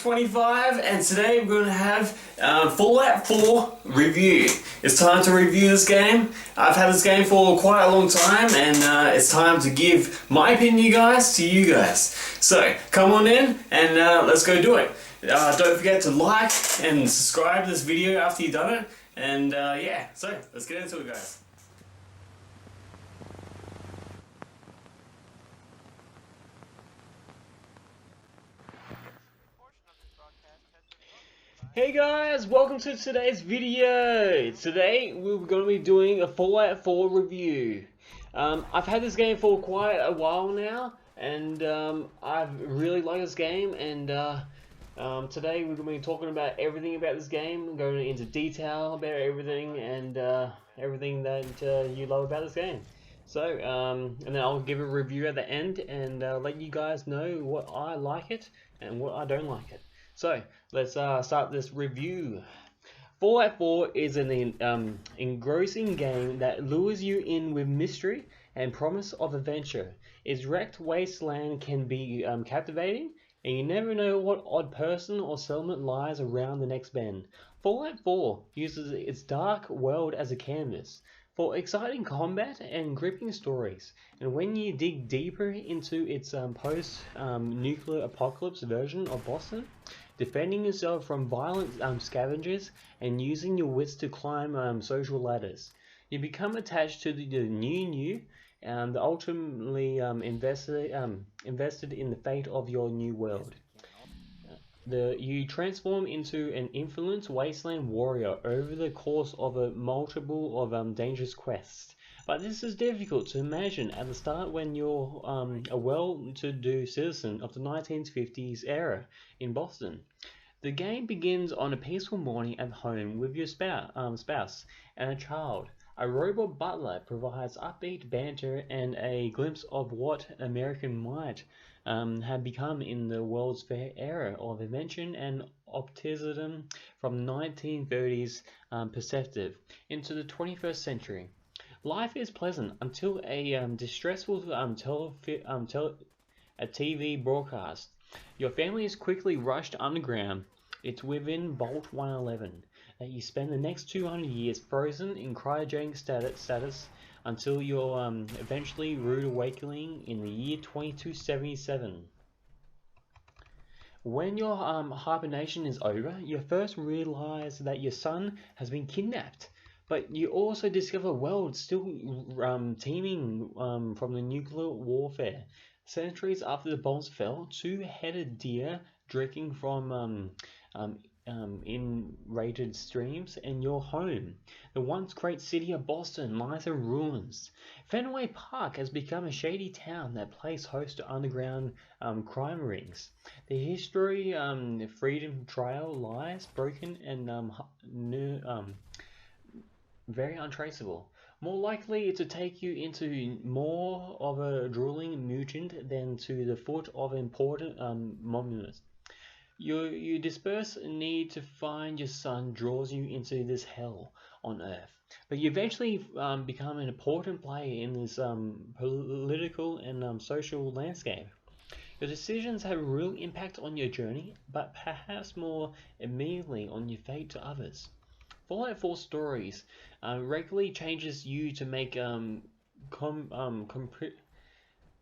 25, and today we're going to have Fallout 4 review. It's time to review this game. I've had this game for quite a long time, and it's time to give my opinion, guys, to you guys. So come on in and let's go do it. Don't forget to like and subscribe to this video after you've done it. And yeah, so let's get into it, guys. Hey guys, welcome to today's video. Today we're going to be doing a Fallout 4 review. I've had this game for quite a while now, and I've really liked this game, and today we're going to be talking about everything about this game, going into detail about everything, and everything that you love about this game. So, and then I'll give a review at the end and let you guys know what I like it and what I don't like it. So, let's start this review. Fallout 4 is an engrossing game that lures you in with mystery and promise of adventure. Its wrecked wasteland can be captivating, and you never know what odd person or settlement lies around the next bend. Fallout 4 uses its dark world as a canvas for exciting combat and gripping stories, and when you dig deeper into its post-nuclear apocalypse version of Boston, defending yourself from violent scavengers and using your wits to climb social ladders, you become attached to the new and ultimately invested in the fate of your new world. You transform into an influential wasteland warrior over the course of a multiple of dangerous quests. But this is difficult to imagine at the start when you're a well-to-do citizen of the 1950s era in Boston. The game begins on a peaceful morning at home with your spouse and a child. A robot butler provides upbeat banter and a glimpse of what American might have become in the World's Fair era of invention and optimism from the 1930s perspective into the 21st century. Life is pleasant until a distressful TV broadcast. Your family is quickly rushed underground. It's within Vault 111 that you spend the next 200 years frozen in cryogenic status until your eventually rude awakening in the year 2277. When your hibernation is over, you first realize that your son has been kidnapped, but you also discover a world still teeming from the nuclear warfare. Centuries after the bombs fell, two-headed deer drinking from in-rated streams, and your home, the once great city of Boston, lies in ruins. Fenway Park has become a shady town that plays host to underground crime rings. The history, Freedom Trail lies broken and very untraceable. More likely to take you into more of a drooling mutant than to the foot of important monuments. You disperse need to find your son draws you into this hell on earth, but you eventually become an important player in this political and social landscape. Your decisions have a real impact on your journey, but perhaps more immediately on your fate to others. Fallout 4 stories regularly changes you to make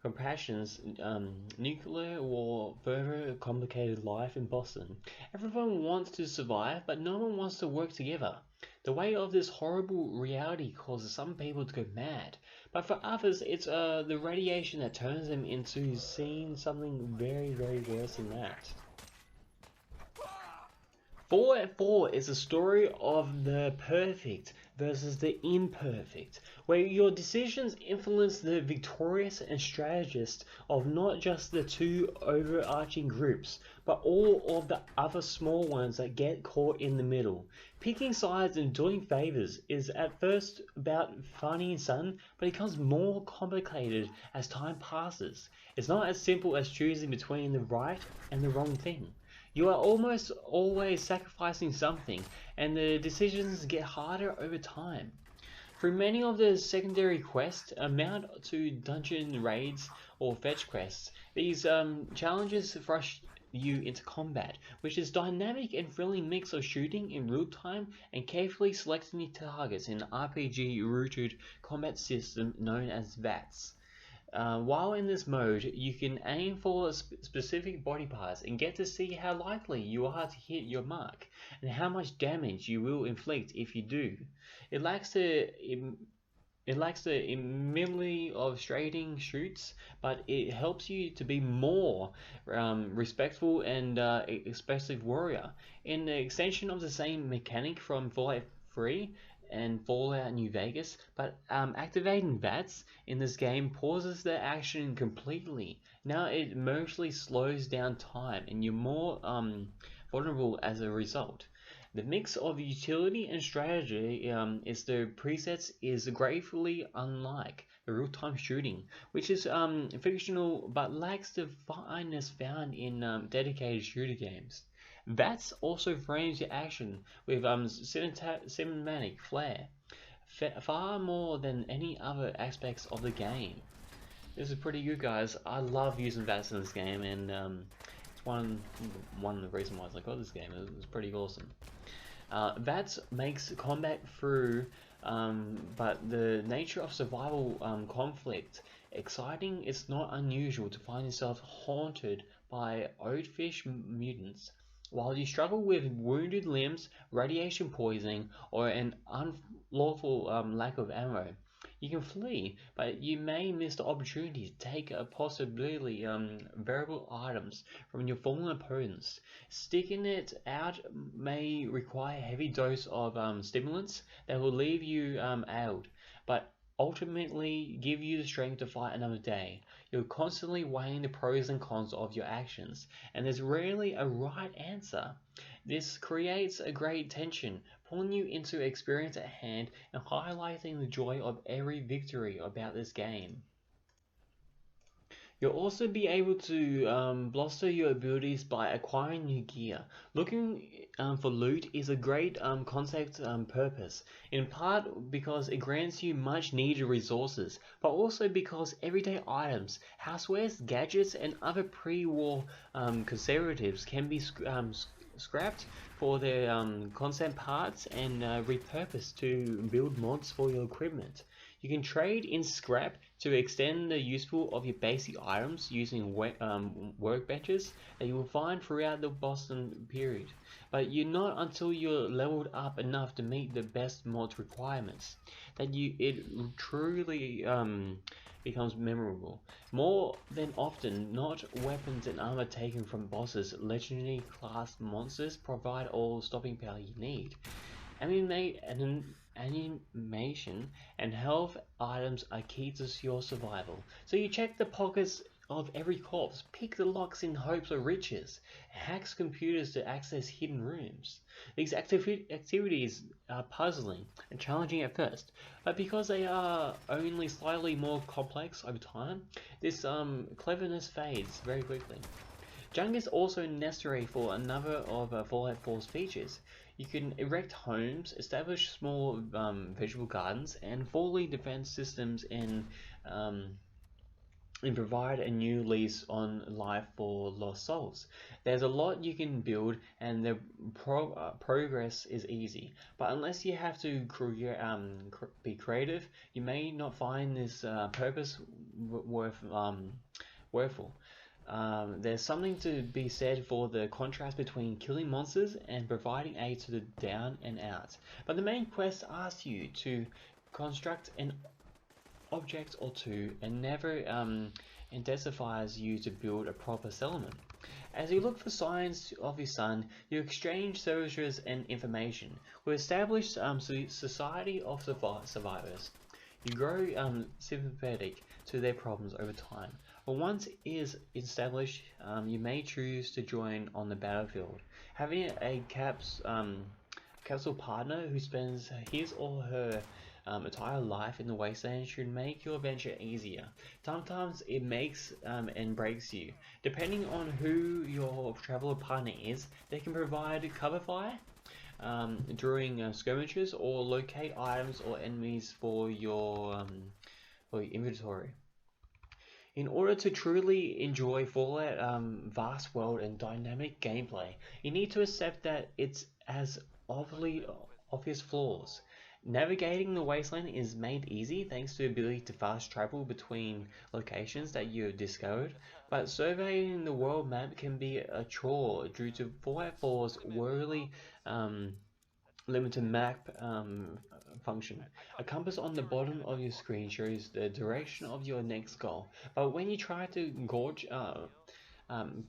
compassions, nuclear war, further complicated life in Boston. Everyone wants to survive, but no one wants to work together. The weight of this horrible reality causes some people to go mad, but for others it's the radiation that turns them into seeing something very, very worse than that. Fallout 4 is a story of the perfect versus the imperfect, where your decisions influence the victorious and strategist of not just the two overarching groups, but all of the other small ones that get caught in the middle. Picking sides and doing favors is at first about funny and fun, but it becomes more complicated as time passes. It's not as simple as choosing between the right and the wrong thing. You are almost always sacrificing something, and the decisions get harder over time. Through many of the secondary quests amount to dungeon raids or fetch quests, these challenges you into combat, which is a dynamic and thrilling mix of shooting in real time and carefully selecting your targets in an RPG-rooted combat system known as VATS. While in this mode, you can aim for specific body parts and get to see how likely you are to hit your mark and how much damage you will inflict if you do. It lacks the immediately of straighting shoots, but it helps you to be more respectful and expressive warrior. In the extension of the same mechanic from Fallout 3 and Fallout New Vegas, but activating VATS in this game pauses the action completely. Now it mostly slows down time and you're more vulnerable as a result. The mix of utility and strategy is the presets is gratefully unlike the real-time shooting, which is fictional but lacks the fineness found in dedicated shooter games. VATS also frames your action with cinematic flair, far more than any other aspects of the game. This is pretty good, guys. I love using VATS in this game, and it's one of the reasons why I got this game. It was pretty awesome. VATS makes combat through, but the nature of survival conflict exciting. It's not unusual to find yourself haunted by oldfish mutants while you struggle with wounded limbs, radiation poisoning, or an unlawful lack of ammo. You can flee, but you may miss the opportunity to take possibly variable items from your fallen opponents. Sticking it out may require a heavy dose of stimulants that will leave you ailed, but ultimately give you the strength to fight another day. You're constantly weighing the pros and cons of your actions, and there's rarely a right answer. This creates a great tension, pulling you into experience at hand and highlighting the joy of every victory about this game. You'll also be able to bolster your abilities by acquiring new gear. Looking for loot is a great concept purpose, in part because it grants you much needed resources, but also because everyday items, housewares, gadgets, and other pre-war conservatives can be scrapped for their concept parts and repurposed to build mods for your equipment. You can trade in scrap to extend the useful of your basic items using workbenches that you will find throughout the Boston period, but you're not until you're leveled up enough to meet the best mod requirements that it truly becomes memorable. More than often, not weapons and armor taken from bosses, legendary class monsters provide all stopping power you need. Animation and health items are key to your survival, so you check the pockets of every corpse, pick the locks in hopes of riches, hacks computers to access hidden rooms. These activities are puzzling and challenging at first, but because they are only slightly more complex over time, this cleverness fades very quickly. Junk is also necessary for another of Fallout 4's features. You can erect homes, establish small vegetable gardens, and fully defense systems and provide a new lease on life for lost souls. There's a lot you can build, and the progress is easy. But unless you have to be creative, you may not find this purpose worthful. There's something to be said for the contrast between killing monsters and providing aid to the down and out. But the main quest asks you to construct an object or two and never intensifies you to build a proper settlement. As you look for signs of your son, you exchange services and information. We establish society of survivors. You grow sympathetic to their problems over time. But once it is established, you may choose to join on the battlefield. Having a capsule partner who spends his or her entire life in the wasteland should make your venture easier. Sometimes it makes and breaks you. Depending on who your traveler partner is, they can provide cover fire during skirmishes or locate items or enemies for your inventory. In order to truly enjoy Fallout vast world and dynamic gameplay, you need to accept that it has obviously obvious flaws. Navigating the wasteland is made easy thanks to the ability to fast travel between locations that you have discovered, but surveying the world map can be a chore due to Fallout 4's worldly limited map function. A compass on the bottom of your screen shows the direction of your next goal, but when you try to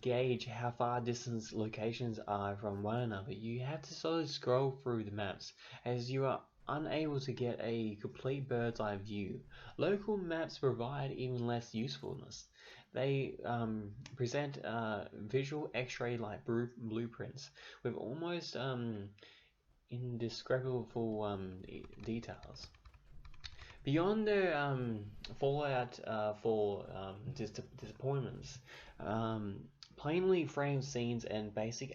gauge how far distance locations are from one another, you have to slowly scroll through the maps as you are unable to get a complete bird's eye view. Local maps provide even less usefulness. They present visual X-ray like blueprints with almost indescribable details. Beyond the Fallout 4 disappointments, plainly framed scenes and basic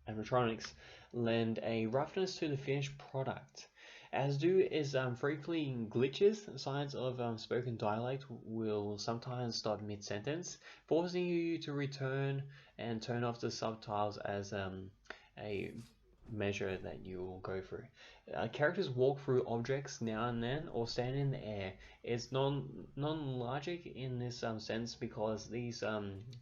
animatronics lend a roughness to the finished product. As do is frequently glitches. Signs of spoken dialect will sometimes stop mid-sentence, forcing you to return and turn off the subtitles as a measure that you will go through. Characters walk through objects now and then or stand in the air. It's non-logic in this sense because these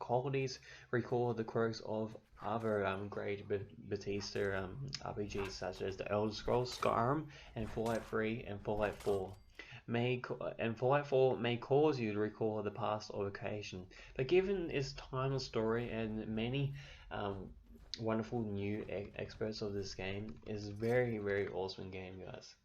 qualities recall the quirks of other great Bethesda RPGs such as the Elder Scrolls, Skyrim, and Fallout 3 and Fallout 4. Fallout 4 may cause you to recall the past or occasion, but given its timeless story and many wonderful new experts of this game, is very, very awesome game, guys.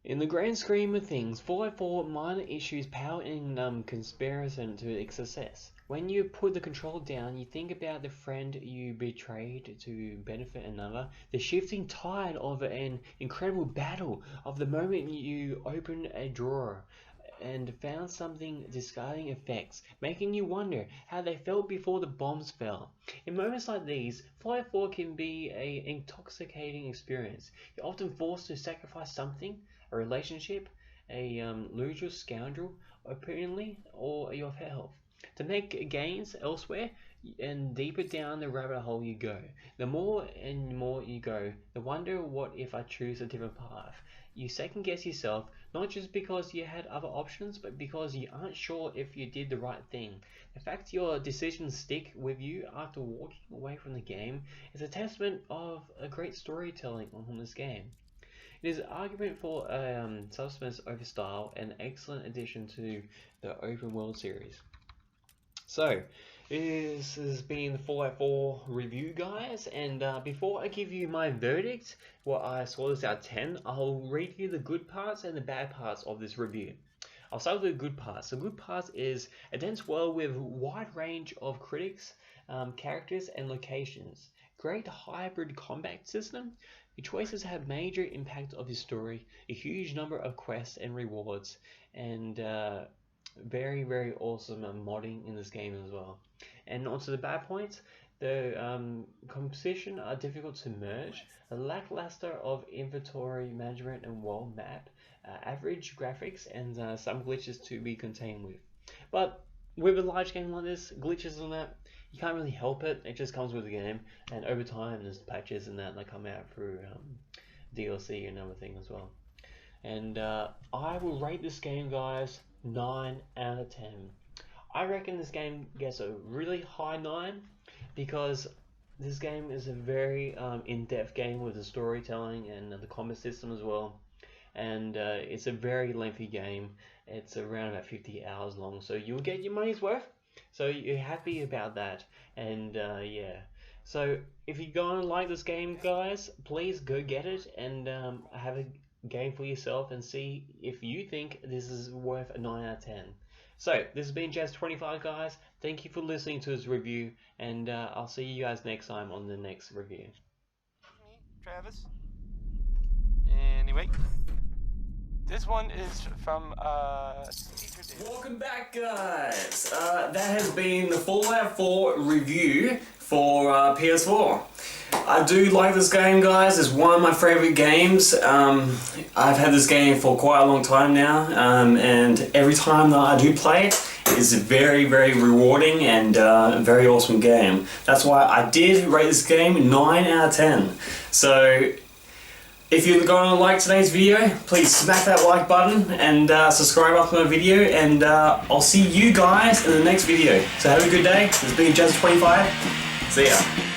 In the grand scheme of things, Fallout 4 minor issues pale in comparison to its success. When you put the control down, you think about the friend you betrayed to benefit another, the shifting tide of an incredible battle, of the moment you opened a drawer and found something discarding effects, making you wonder how they felt before the bombs fell. In moments like these, Fallout 4 can be an intoxicating experience. You're often forced to sacrifice something, a relationship, a losers scoundrel, apparently, or your health, to make gains elsewhere, and deeper down the rabbit hole you go. The more and more you go, the wonder, what if I choose a different path? You second guess yourself, not just because you had other options, but because you aren't sure if you did the right thing. The fact your decisions stick with you after walking away from the game is a testament of a great storytelling on this game. It is an argument for substance over style, and an excellent addition to the open world series. So, this has been the Fallout 4 review, guys, and before I give you my verdict, what I saw this out of 10, I'll read you the good parts and the bad parts of this review. I'll start with the good parts. The good parts is a dense world with a wide range of critics, characters, and locations. Great hybrid combat system. Your choices have major impact of the story, a huge number of quests and rewards, and very, very awesome modding in this game as well. And onto the bad points, the composition are difficult to merge, a lackluster of inventory management and world map, average graphics, and some glitches to be contained with. But with a large game like this, glitches and that, you can't really help it. It just comes with the game, and over time there's patches and that come out through DLC and other things as well. And I will rate this game, guys, 9 out of 10. I reckon this game gets a really high 9 because this game is a very in-depth game with the storytelling and the combat system as well. And it's a very lengthy game. It's around about 50 hours long, so you'll get your money's worth. So you're happy about that. And yeah. So if you're gonna like this game, guys, please go get it and have a game for yourself and see if you think this is worth a 9 out of 10. So this has been Jazz25, guys. Thank you for listening to this review, and I'll see you guys next time on the next review. Travis. Anyway, this one is from Welcome back, guys. That has been the Fallout 4 review for PS4. I do like this game, guys. It's one of my favorite games. I've had this game for quite a long time now, and every time that I do play it, it's a very, very rewarding and a very awesome game. That's why I did rate this game 9 out of 10. So, if you're going to like today's video, please smack that like button and subscribe up to my video, and I'll see you guys in the next video. So have a good day. This has been Jazz25. See ya.